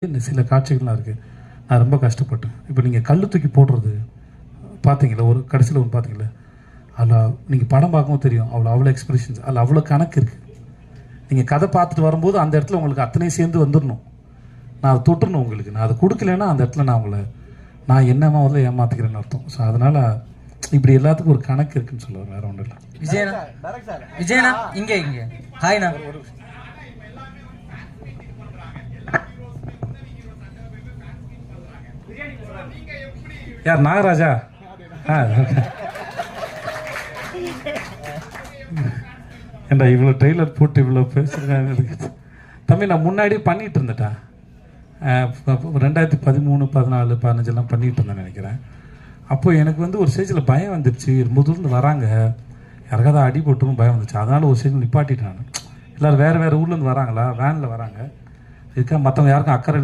சில காட்சிகள்லாம் இருக்குது. நான் ரொம்ப கஷ்டப்பட்டேன். இப்போ நீங்கள் கல் தூக்கி போடுறது பார்த்தீங்களா, ஒரு கடைசியில் ஒன்று பார்த்தீங்களா, அதில் நீங்கள் படம் பார்க்கவும் தெரியும், அவ்வளோ எக்ஸ்பிரஷன்ஸ், அதில் அவ்வளோ கணக்கு இருக்குது. நீங்கள் கதை பார்த்துட்டு வரும்போது அந்த இடத்துல உங்களுக்கு அத்தனையும் சேர்ந்து வந்துடணும். நான் அதை தொட்டுறணும் உங்களுக்கு. நான் அதை கொடுக்கலன்னா அந்த இடத்துல நான் என்னமா முதல்ல ஏமாற்றிக்கிறேன்னு அர்த்தம். ஸோ அதனால் இப்படி எல்லாத்துக்கும் ஒரு கணக்கு இருக்குன்னு சொல்லுவார், வேறு ஒன்றும் இல்லை. விஜயனா இங்கே ஹாய்ண்ணா. யார், நாகராஜா? ஏண்டா இவ்வளோ ட்ரெய்லர் போட்டு இவ்வளோ பேசுகிறேன் தம்பி. நான் முன்னாடி பண்ணிகிட்டு இருந்துட்டேன். 2013, 14, 15 பண்ணிகிட்டு இருந்தேன் நினைக்கிறேன். அப்போது எனக்கு ஒரு ஸ்டேஜில் பயம் வந்துடுச்சு. ரொம்ப தூரத்தில் வராங்க, யாருக்காவது அடி போட்டுரும் பயம் வந்துச்சு. அதனால் ஒரு ஸ்டேஜில் நிப்பாட்டிட்டேன் நான். எல்லோரும் வேறு ஊர்லேருந்து வராங்களா, வேனில் வராங்க. இதுக்காக மற்றவங்க யாருக்கும் அக்கறை இல்லை.